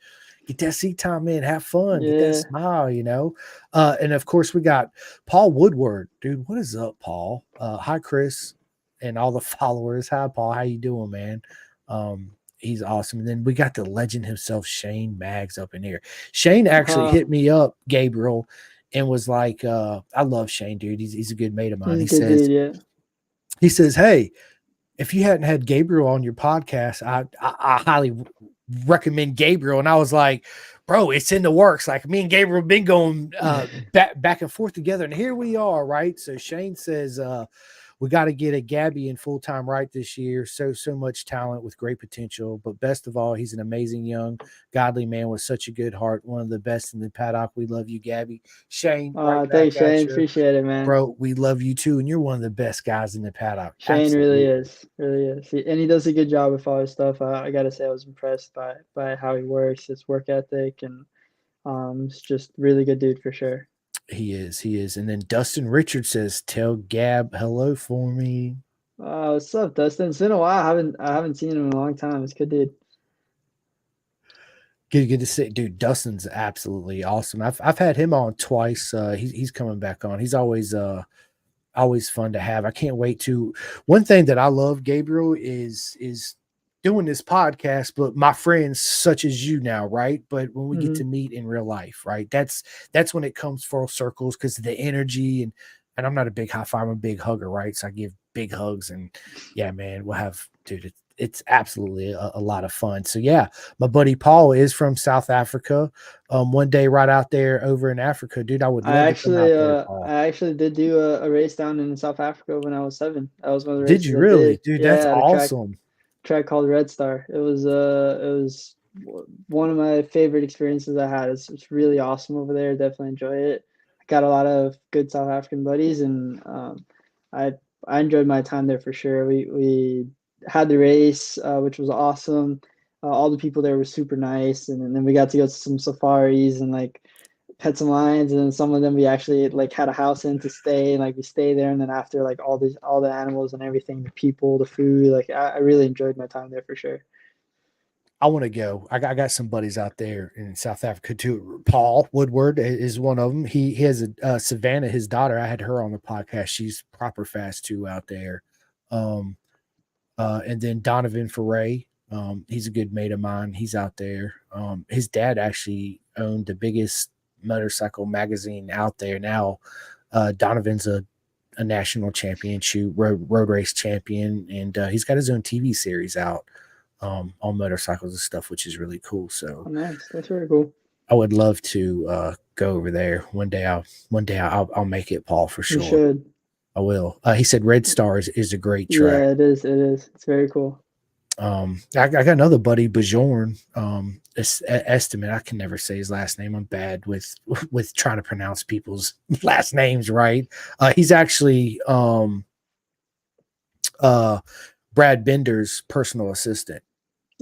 get that seat time in, have fun, get that smile, you know? And of course we got Paul Woodward, dude. What is up, Paul? Hi, Chris and all the followers. Hi, Paul. How you doing, man? He's awesome. And then we got the legend himself, Shane Maggs, up in here. Shane actually Uh, hit me up, Gabriel, and was like, I love Shane, dude. He's a good mate of mine. he's a good dude, yeah. He says, hey, if you hadn't had Gabriel on your podcast, I highly recommend Gabriel. And I was like, bro, it's in the works. Like me and Gabriel have been going back and forth together, and here we are, right? So Shane says, we got to get a Gabby in full-time right this year. So much talent with great potential. But best of all, he's an amazing young, godly man with such a good heart. One of the best in the paddock. We love you, Gabby. Shane, right back Thanks, at Shane. you. Appreciate it, man. Bro, we love you too. And you're one of the best guys in the paddock. Shane Absolutely. really is. And he does a good job with all his stuff. I got to say, I was impressed by how he works, his work ethic, and it's just really good dude for sure. He is. And then Dustin Richard says, tell Gab hello for me. What's up, Dustin? It's been a while. I haven't seen him in a long time. It's good, dude. Good to see, dude. Dustin's absolutely awesome. I've had him on twice. He's coming back on. He's always fun to have. I can't wait to. One thing that I love, Gabriel, is doing this podcast, but my friends such as you now, right? But when we get to meet in real life, right? That's when it comes full circles because of the energy and I'm not a big high five, I'm a big hugger, right? So I give big hugs and yeah, man, we'll have, dude, it's absolutely a lot of fun. So yeah, my buddy Paul is from South Africa. One day right out there over in Africa, dude, I would love to come out there, Paul. I actually did do a race down in South Africa when I was 7. That was one of the Did races you I really? did. Dude, Yeah, that's at a awesome. track called Red Star. It was one of my favorite experiences I had. It's really awesome over there. Definitely enjoy it. I got a lot of good South African buddies, and I enjoyed my time there for sure. We had the race, which was awesome. All the people there were super nice, and then we got to go to some safaris and like pet some lions, and then some of them we actually like had a house in to stay, and like we stay there, and then after like all the animals and everything, the people, the food, like I really enjoyed my time there for sure. I want to go. I got some buddies out there in South Africa too. Paul Woodward is one of them. He has a Savannah, his daughter. I had her on the podcast. She's proper fast too out there. And then Donovan Foray. He's a good mate of mine. He's out there. His dad actually owned the biggest motorcycle magazine out there. Now, Donovan's a national championship road race champion, and he's got his own TV series out on motorcycles and stuff, which is really cool. So nice. That's very cool. I would love to go over there one day. I'll make it, Paul, for sure. You should. I will. He said Red Star is a great track. Yeah, it is. It's very cool. I got another buddy, Bjorn, estimate. I can never say his last name. I'm bad with trying to pronounce people's last names right. He's actually Brad Bender's personal assistant.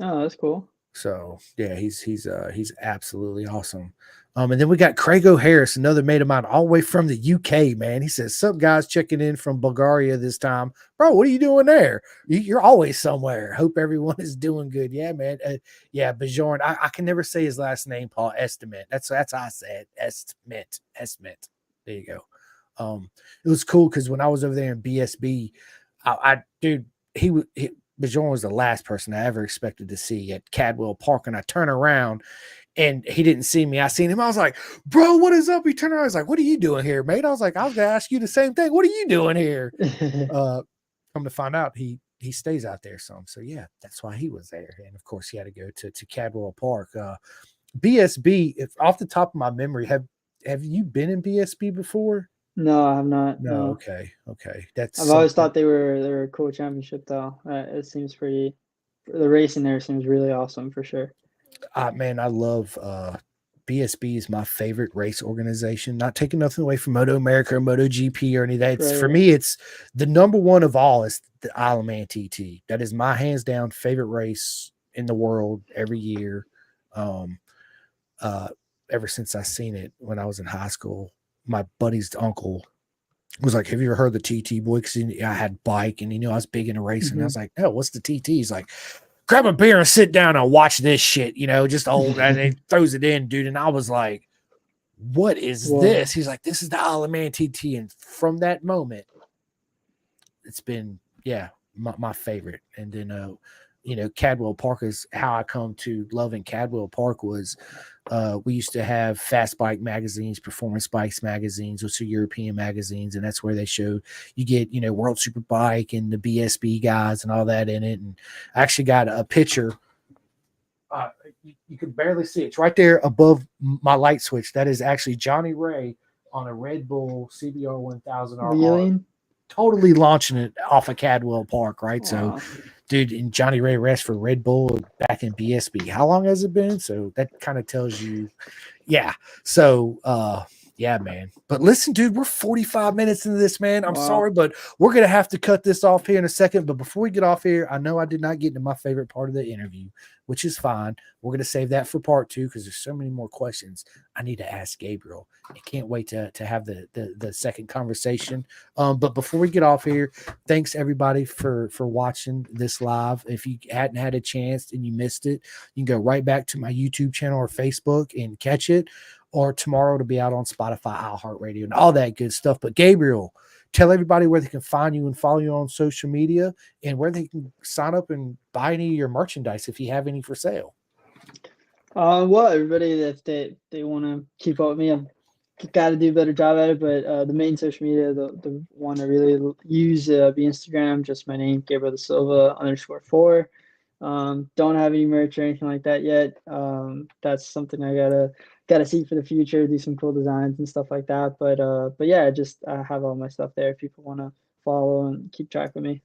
Oh, that's cool. So yeah, he's absolutely awesome. And then we got Craig O'Harris, another mate of mine, all the way from the UK, man. He says, "Sup guys, checking in from Bulgaria this time, bro. What are you doing there? You're always somewhere. Hope everyone is doing good." Yeah, man. Yeah, Bjorn. I can never say his last name, Paul. Estimate. That's how I say it. Estimate. There you go. It was cool because when I was over there in BSB, dude, Bjorn was the last person I ever expected to see at Cadwell Park, and I turn around. And he didn't see me. I seen him. I was like, bro, what is up? He turned around. I was like, what are you doing here, mate? I was like, I was going to ask you the same thing. What are you doing here? Come to find out, he stays out there some. So, yeah, that's why he was there. And, of course, he had to go to Cadwell Park. BSB, if off the top of my memory, have you been in BSB before? No, I have not. No. Okay. I've always thought they were a cool championship, though. It seems the racing there seems really awesome for sure. Man, I love BSB is my favorite race organization. Not taking nothing away from Moto America or Moto GP or any of that. For me, it's the number one of all is the Isle of Man TT. That is my hands down favorite race in the world every year. Ever since I seen it when I was in high school, my buddy's uncle was like, "Have you ever heard the TT boy?" Because I had bike and I was big into racing. I was like, "No, what's the TT?" He's like, "Grab a beer and sit down and watch this shit, just old." And he throws it in, dude. And I was like, what is this? He's like, this is the Isle of Man TT. And from that moment, it's been, my favorite. And then Cadwell Park is how I come to loving Cadwell Park was we used to have fast bike magazines, performance bikes magazines, which are European magazines, and that's where they show you get, World Superbike and the BSB guys and all that in it. And I actually got a picture. You can barely see it. It's right there above my light switch. That is actually Johnny Ray on a Red Bull CBR 1000 RR. Wheeling? Totally launching it off of Cadwell Park, right? Wow. So, dude, and Johnny Ray raced for Red Bull back in BSB. How long has it been? So that kind of tells you, yeah. So, yeah, man. But listen, dude, we're 45 minutes into this, man. I'm sorry, but we're going to have to cut this off here in a second. But before we get off here, I know I did not get into my favorite part of the interview, which is fine. We're going to save that for part 2 because there's so many more questions I need to ask Gabriel. I can't wait to have the second conversation. But before we get off here, thanks everybody for watching this live. If you hadn't had a chance and you missed it, you can go right back to my YouTube channel or Facebook and catch it. Or tomorrow to be out on Spotify, iHeartRadio, and all that good stuff. But Gabriel, tell everybody where they can find you and follow you on social media and where they can sign up and buy any of your merchandise if you have any for sale. Well, everybody, if they want to keep up with me, I've got to do a better job at it. But the main social media, the one I really use, be Instagram, just my name, Gabriel Da Silva _4. Don't have any merch or anything like that yet. That's something I gotta see for the future, do some cool designs and stuff like that. But yeah, just I have all my stuff there if people want to follow and keep track of me.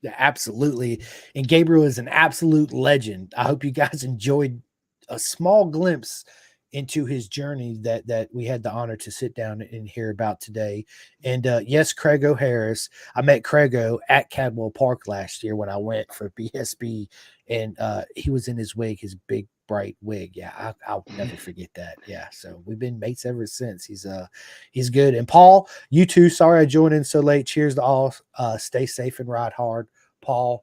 Yeah, absolutely. And Gabriel is an absolute legend. I hope you guys enjoyed a small glimpse into his journey that we had the honor to sit down and hear about today. And yes, Craigo Harris. I met Craigo at Cadwell Park last year when I went for BSB, and he was in his wig, his big bright wig. Yeah, I'll never forget that. Yeah, so we've been mates ever since. He's good. And Paul, you too. Sorry I joined in so late. Cheers to all. Stay safe and ride hard, Paul.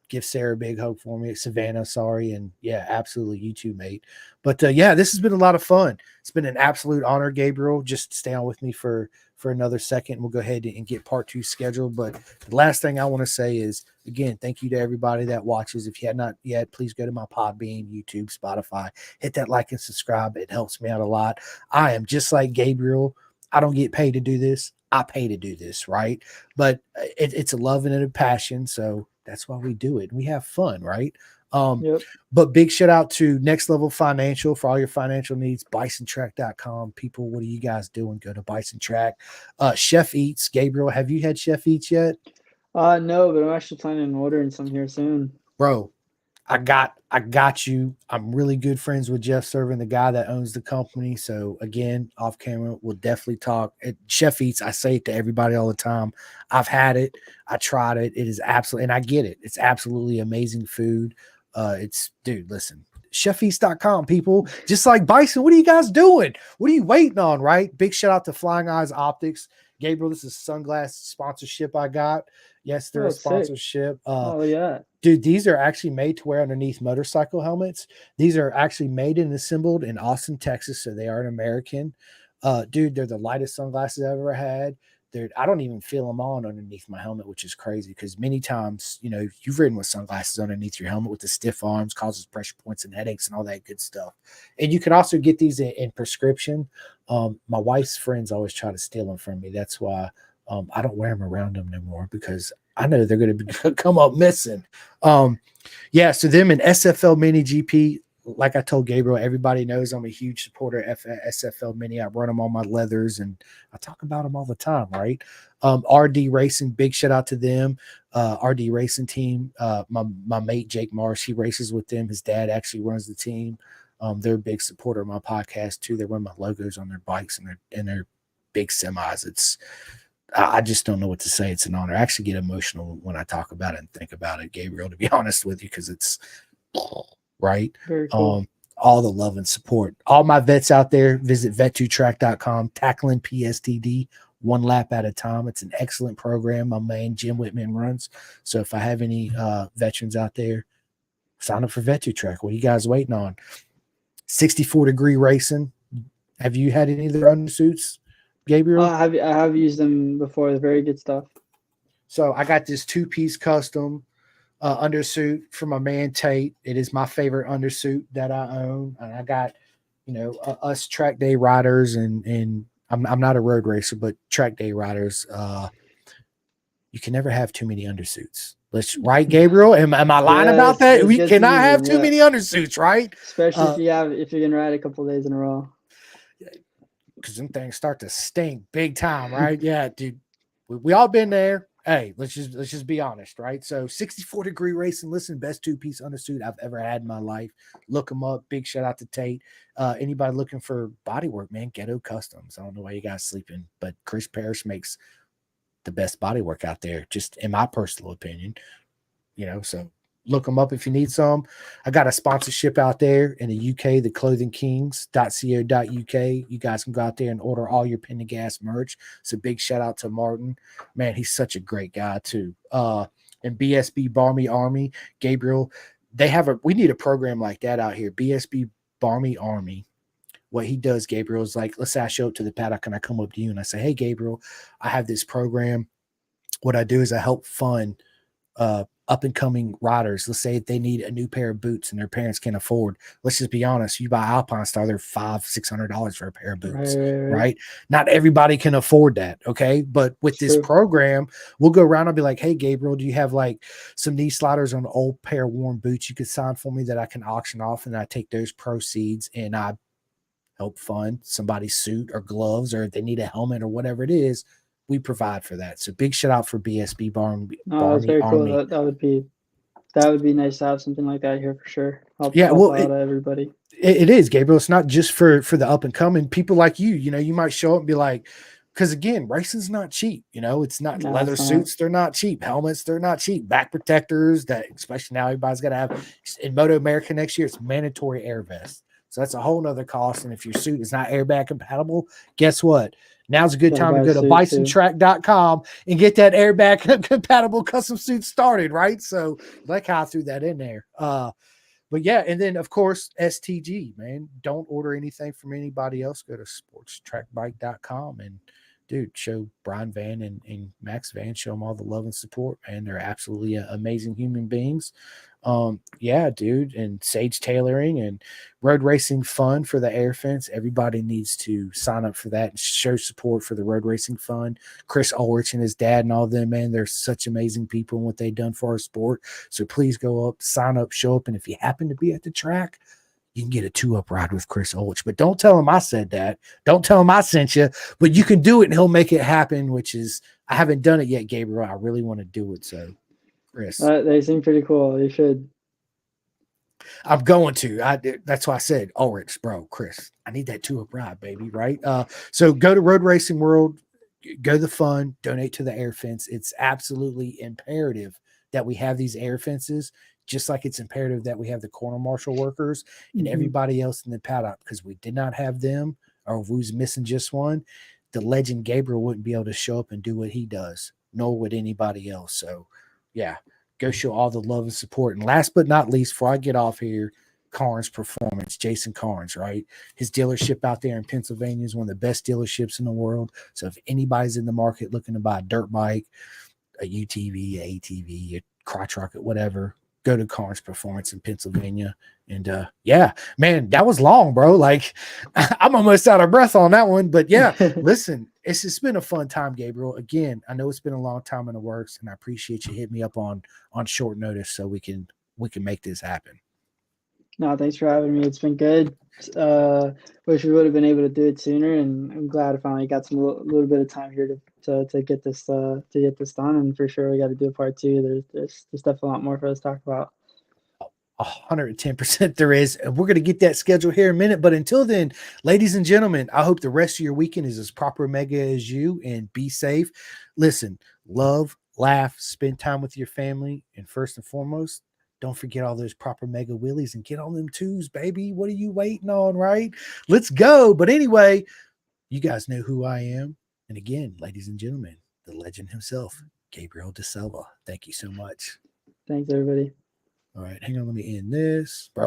Give Sarah a big hug for me. Savannah, sorry. And yeah, absolutely. You too, mate. But yeah, this has been a lot of fun. It's been an absolute honor, Gabriel. Just stay on with me for another second. We'll go ahead and get part 2 scheduled. But the last thing I want to say is, again, thank you to everybody that watches. If you had not yet, please go to my Podbean, YouTube, Spotify. Hit that like and subscribe. It helps me out a lot. I am just like Gabriel. I don't get paid to do this. I pay to do this, right? But it's a love and a passion. So that's why we do it. We have fun, right? Yep. But big shout out to Next Level Financial for all your financial needs. BisonTrack.com. People, what are you guys doing? Go to Bison Track. Chef Eats. Gabriel, have you had Chef Eats yet? No, but I'm actually planning on ordering some here soon. Bro, I got you. I'm really good friends with Jeff Servin, the guy that owns the company. So again, off camera, we'll definitely talk. At Chef Eats, I say it to everybody all the time. I've had it. I tried it. It is absolutely, and I get it. It's absolutely amazing food. Dude, listen, chefeats.com, people. Just like Bison, what are you guys doing? What are you waiting on, right? Big shout out to Flying Eyes Optics. Gabriel, this is sunglass sponsorship I got. Yes, they're a sponsorship. Oh, yeah. Dude, these are actually made to wear underneath motorcycle helmets. These are actually made and assembled in Austin, Texas, so they are an American. Dude, they're the lightest sunglasses I've ever had. I don't even feel them on underneath my helmet, which is crazy because many times, you've ridden with sunglasses underneath your helmet with the stiff arms, causes pressure points and headaches and all that good stuff. And you can also get these in prescription. My wife's friends always try to steal them from me. That's why I don't wear them around them no more because I know they're going to come up missing. Yeah, so them and SFL Mini GP, like I told Gabriel, everybody knows I'm a huge supporter of SFL Mini. I run them on my leathers, and I talk about them all the time, right? RD Racing, big shout out to them. RD Racing team, my mate Jake Marsh, he races with them. His dad actually runs the team. They're a big supporter of my podcast too. They run my logos on their bikes and their big semis. I just don't know what to say. It's an honor. I actually get emotional when I talk about it and think about it, Gabriel, to be honest with you, because it's right. Very cool. All the love and support. All my vets out there, visit vet2track.com, tackling PSTD one lap at a time. It's an excellent program my man Jim Whitman runs. So if I have any veterans out there, sign up for Vet2Track. What are you guys waiting on? 64-degree racing. Have you had any of their undersuits, Gabriel? I have used them before. They're very good stuff. So I got this 2-piece custom undersuit for my man Tate. It is my favorite undersuit that I own, and I got, us track day riders, and I'm not a road racer, but track day riders. You can never have too many undersuits. Right, Gabriel? Am I lying about Yes, that? it's We good cannot have season, too yeah. many undersuits, right? Especially if you're gonna ride a couple days in a row. Because them things start to stink big time, right? Yeah, dude. We all been there. Hey, let's just be honest, right? So 64-degree racing, listen, best two-piece undersuit I've ever had in my life. Look them up. Big shout out to Tate. Anybody looking for bodywork, man, Ghetto Customs. I don't know why you guys sleeping, but Chris Parrish makes the best bodywork out there, just in my personal opinion. So look them up if you need some. I got a sponsorship out there in the UK, the clothingkings.co.uk. You guys can go out there and order all your Pin to Gas merch. So big shout out to Martin. Man, he's such a great guy too. And BSB Barmy Army, Gabriel, we need a program like that out here. BSB Barmy Army. What he does, Gabriel, is like, let's say I show up to the paddock and I come up to you and I say, hey, Gabriel, I have this program. What I do is I help fund up and coming riders. Let's say they need a new pair of boots and their parents can't afford. Let's just be honest. You buy Alpine Star, they're $500-$600 for a pair of boots, right? Not everybody can afford that. Okay. But with It's this true. program, we'll go around and be like, hey, Gabriel, do you have like some knee sliders on an old pair of worn boots you could sign for me that I can auction off? And I take those proceeds and I help fund somebody's suit or gloves, or if they need a helmet or whatever it is, we provide for that. So big shout out for BSB No, that's Barmy very cool. Army. That would be nice to have something like that here for sure. Help Yeah, well, out everybody. it is, Gabriel. It's not just for the up and coming people like you. You might show up and be like, because again, racing's not cheap. It's not No, leather it's not. suits. They're not cheap. Helmets, they're not cheap. Back protectors, that especially now everybody's got to have. In Moto America next year, it's mandatory air vest. So that's a whole nother cost. And if your suit is not airbag compatible, guess what? Now's a good Gotta time to buy go a to suit, too. bisontrack.com and get that airbag compatible custom suit started, right? So like how I threw that in there. But yeah, and then of course, STG, man. Don't order anything from anybody else. Go to sportstrackbike.com and dude, show Brian Van and Max Van, show them all the love and support, man. They're absolutely amazing human beings. Yeah, dude, and Sage Tailoring and Road Racing Fund for the Air Fence. Everybody needs to sign up for that and show support for the Road Racing Fund. Chris Ulrich and his dad and all of them, man, they're such amazing people and what they've done for our sport. So please go up, sign up, show up, and if you happen to be at the track, you can get a 2-up ride with Chris Ulrich. But don't tell him I said that. Don't tell him I sent you. But you can do it, and he'll make it happen, which is, I haven't done it yet, Gabriel. I really want to do it. So, Chris. They seem pretty cool. You should. I'm going to. That's why I said, Ulrich, bro, Chris, I need that 2-up ride, baby, right? So go to Road Racing World, go to the fund, donate to the air fence. It's absolutely imperative that we have these air fences, just like it's imperative that we have the corner marshal workers and everybody else in the paddock, because we did not have them, or if we was missing just one, the legend Gabriel wouldn't be able to show up and do what he does, nor would anybody else. So, yeah, go show all the love and support. And last but not least, before I get off here, Carnes Performance, Jason Carnes, right? His dealership out there in Pennsylvania is one of the best dealerships in the world. So if anybody's in the market looking to buy a dirt bike, a UTV, a ATV, a crotch rocket, whatever, go to Carnes Performance in Pennsylvania. And yeah, man, that was long, bro. Like I'm almost out of breath on that one. But yeah, listen, it's been a fun time, Gabriel. Again, I know it's been a long time in the works, and I appreciate you hitting me up on short notice so we can make this happen. No, thanks for having me. It's been good. Wish we would have been able to do it sooner, and I'm glad I finally got some little bit of time here to get this done. And for sure, we got to do a part 2. There's definitely a lot more for us to talk about. 110% there is. And we're going to get that schedule here in a minute. But until then, ladies and gentlemen, I hope the rest of your weekend is as proper mega as you, and be safe. Listen, love, laugh, spend time with your family. And first and foremost, don't forget all those proper mega wheelies and get on them twos, baby. What are you waiting on, right? Let's go. But anyway, you guys know who I am. And again, ladies and gentlemen, the legend himself, Gabriel Da Silva. Thank you so much. Thanks, everybody. All right, hang on. Let me end this. Bro,